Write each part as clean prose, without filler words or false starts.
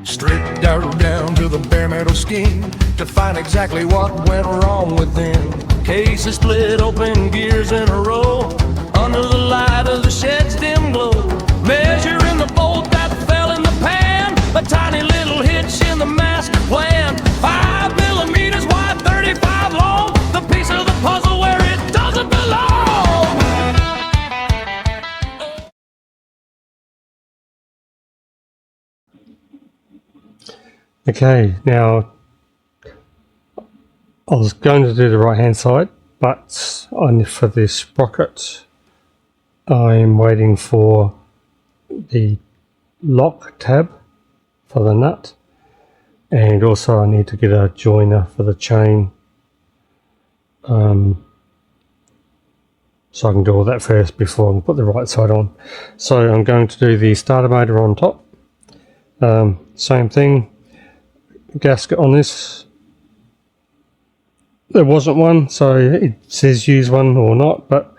Stripped down to the bare metal skin to find exactly what went wrong within. Cases split open, gears in a row, under the light of the shed's dim glow. Measuring the bolt that fell in the pan, a tiny little hitch in the master plan. 5 millimeters wide, 35 long, the piece of the puzzle where it doesn't belong. Okay, now I was going to do the right hand side, but for this sprocket I'm waiting for the lock tab for the nut, and also I need to get a joiner for the chain, so I can do all that first before I can put the right side on. So I'm going to do the starter motor on top, same thing, gasket on this. There wasn't one, so it says use one or not, but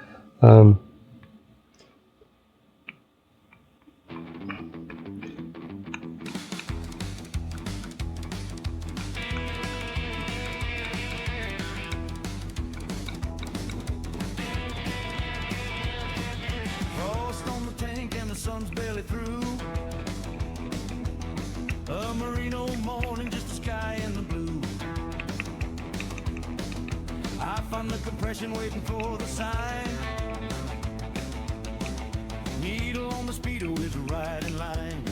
Frost on the tank and the sun's barely through. A merino morning, just the sky and the blue. I find the compression waiting for the sign. Needle on the speedo is right in line.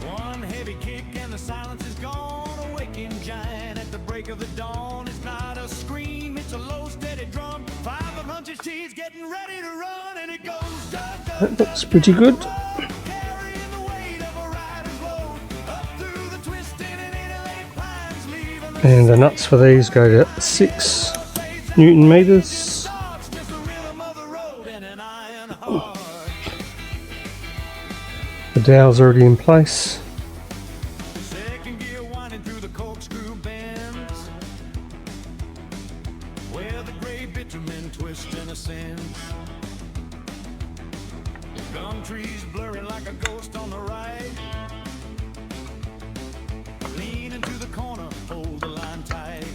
One heavy kick and the silence is gone. A waking giant at the break of the dawn. It's not a scream, it's a low steady drum. 5 of Hunch's teeth getting ready to run, and it goes dug, dug, that looks pretty good. carrying the weight of a rider's load up through the twisting and interlaid pines, leaving the And the nuts for these go to 6 Newton meters. stars, just the rhythm of the road and an iron heart. The dowel's already in place. Second gear winding through the corkscrew bends, where the gray bitumen twist and ascends. Gum trees blurring like a ghost on the right. Lean into the corner, hold the line tight.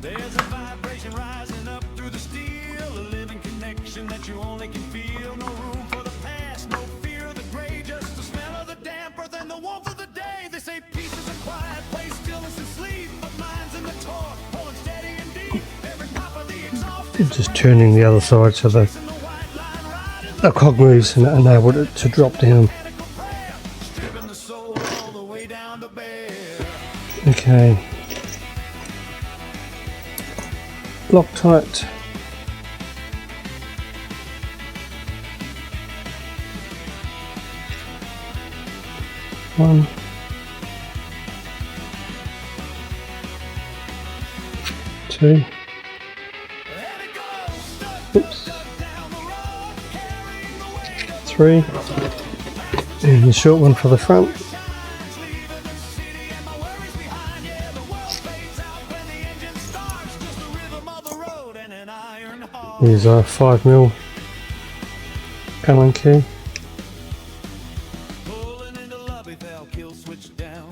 There's a vibration rising up through the steel, a living connection that you only can feel. No room for the past, no fear of the gray, just the smell of the damp earth and the warmth of the day. They say peace is a quiet place, stillness and sleep, but mine's in the torque, pulling steady and deep. Every pop of the exhaust is Just turning the other side so the in the white line riding cog moves and it enabled it to drop down. mechanical prayer, stripping the soul all the way down to bare. Okay. Loctite. One. Two. And it goes stuck Oops. down the road, carrying the weight of 3. And the short one for the front. shines, leaving the city and my worries behind. Yeah, the world fades out when the engine starts, just the rhythm of the road and an iron heart. Here's a 5mm Allen key. Pulling into Loveyville, kill switch down.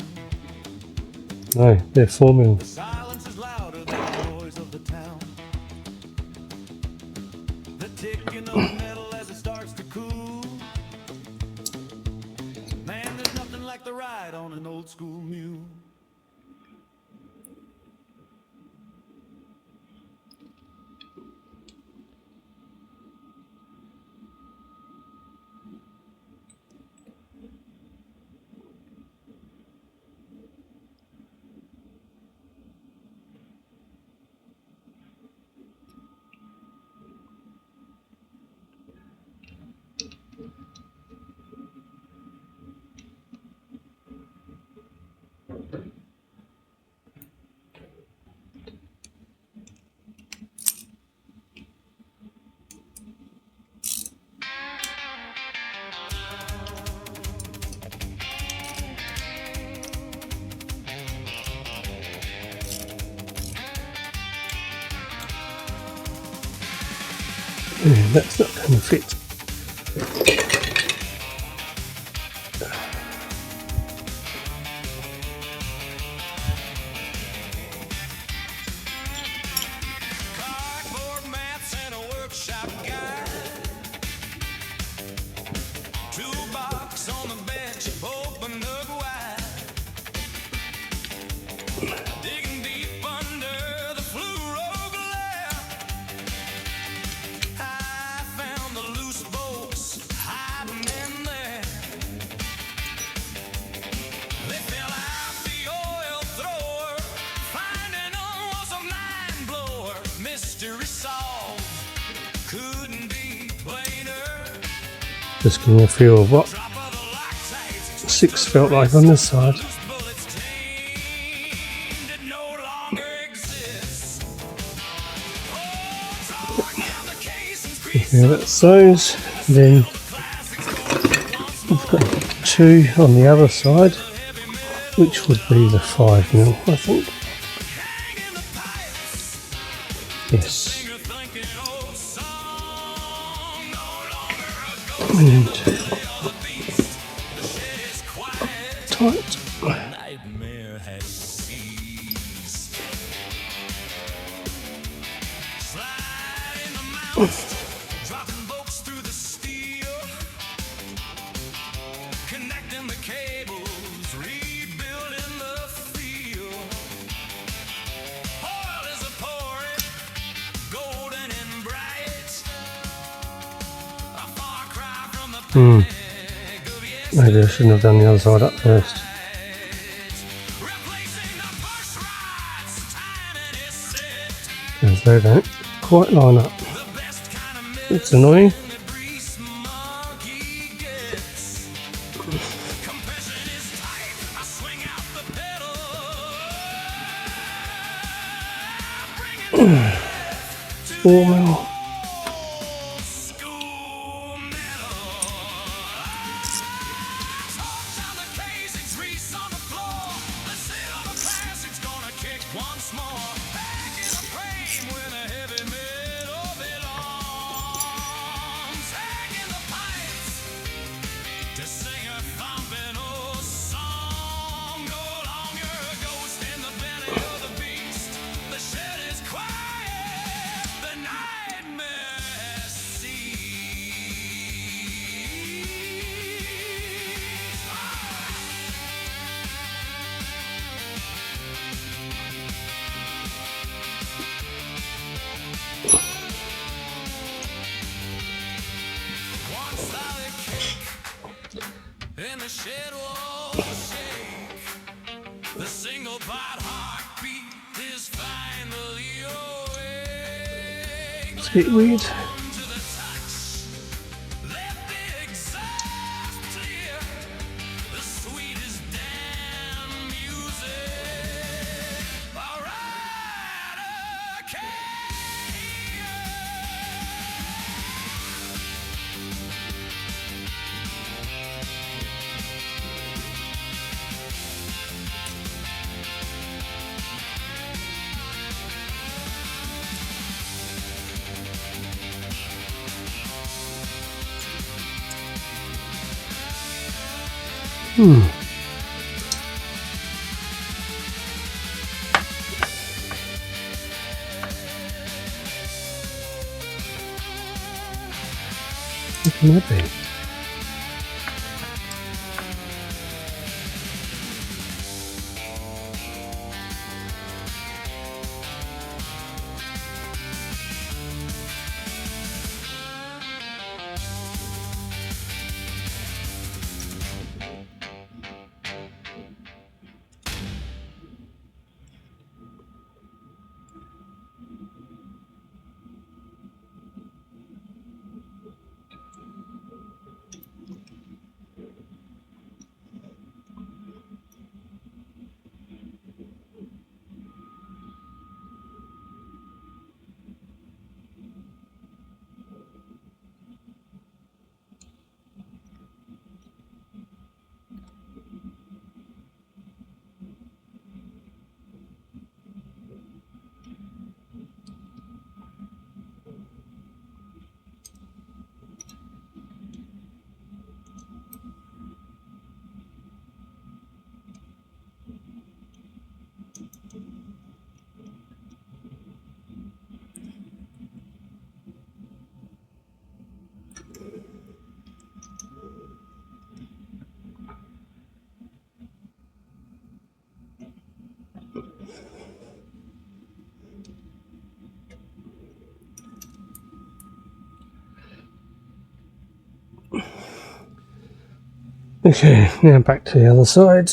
No, they're 4mm. Silence is louder than the noise of the town. The ticking of the metal as it starts to cool. Man, there's nothing like the ride on an old school mule. Yeah, that's not going to fit. resolve couldn't be plainer. Just give me a feel of what Drop of the lactate, 6 felt like on this side. bullets tamed, it no longer exists. Oh, torn down the casing's crease. Yeah, that's those. Then we've got 2 on the other side, which would be the 5mm, I think. Yes. And tight. Nightmare has ceased. Sliding the mountains, dropping bolts through the steel, connecting the cables, rebuilding the field. Oil is a pouring, golden and bright. A far cry from the panic of yesterday. Maybe I shouldn't have done the other side up first. Replacing the first rides, timing is set. Because they don't quite line up. The best kind of It's annoying. the grease monkey gets. Compression is tight, I swing out the pedal. Bring it 4mm. old school metal. Torch on the casings, grease on the floor. The silver plastics gonna kick once more. Back in the frame where the heavy metal belongs. Hanging the pipes to sing a thumping old song. No longer a ghost in the belly of the beast. The shed is quiet. The nightmare has one solid kick, and the shed walls shake. The single part heartbeat is finally awake. It's a bit weird. To the touch, let the exhaust clear. The sweetest damn music. Alright, okay. What can that be? Okay, now back to the other side.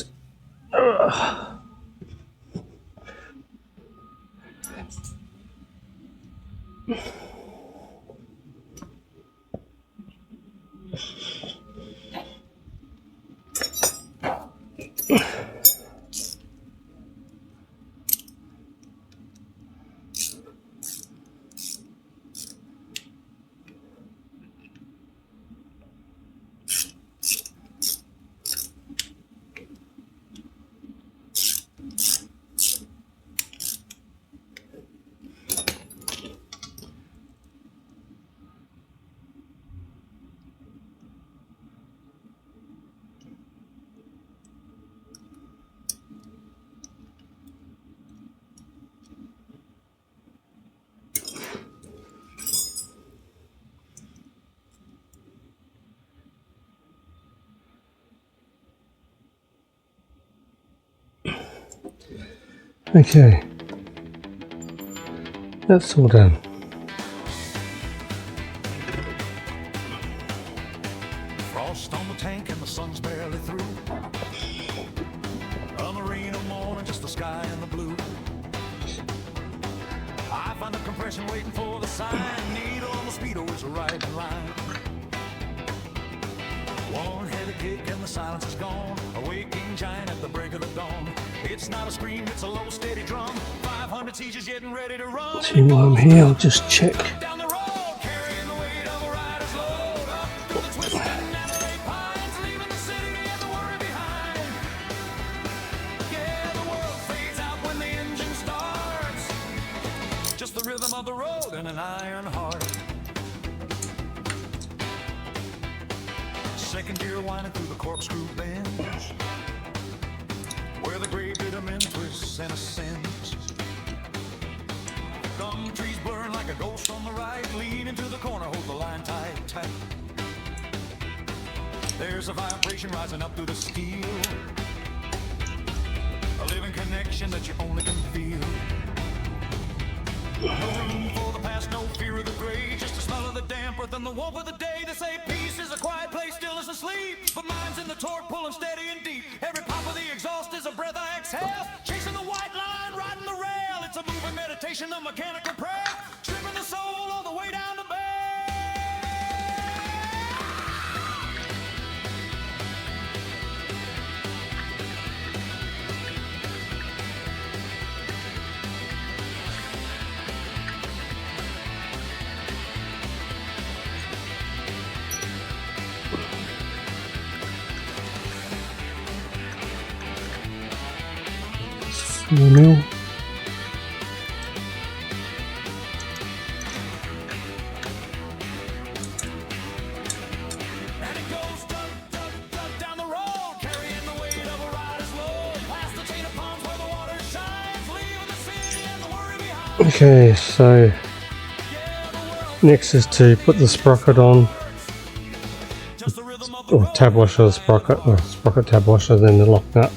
Okay, that's all done. Frost on the tank and the sun's barely through. A merino morning, just the sky and the blue. I find the compression waiting for the sign. Needle on the speedo is right in line. One heavy kick and the silence is gone. A waking giant at the break of the dawn. It's not a scream, it's a low steady drum. 500 cc's getting ready to run. See while I'm here, I'll just check. Down the road, carrying the weight of a rider's load. Up through the twisted narrate pines, leaving the city and the worry behind. Yeah, the world fades out when the engine starts. Just the rhythm of the road and an iron heart. Second gear winding through the corkscrew bends, where the gray bitumen twists and ascends. Gum trees burn like a ghost on the right. Lean into the corner, hold the line tight, tight. There's a vibration rising up through the steel, a living connection that you only can feel. No room for the past, no fear of the grave, just the smell of the damp earth and the warmth of the day. They say peace is a quiet place, still is asleep, but mine's in the torque, pulling steady and deep. Every pop of the exhaust is a breath I exhale, chasing the white line, riding the rail. It's a moving meditation of mechanical prayer, stripping the soul all the way down to bed. Mil. And it goes down the road, carrying the weight of a rider's load. Past the chain of palms where the water shines, leaving the city and the worry behind. Okay, so next is to put the sprocket on, Just the rhythm of the or road. tab washer, sprocket, or sprocket tab washer, then the lock nut.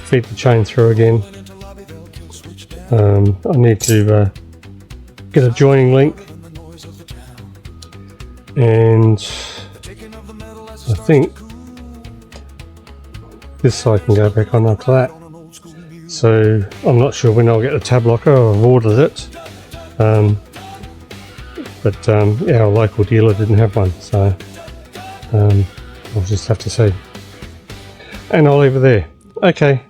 Feed the chain through again. I need to get a joining link, and I think this side can go back on after that. So I'm not sure when I'll get the tab locker. I've ordered it, but yeah, our local dealer didn't have one, so I'll just have to see. And I'll leave it there. Okay.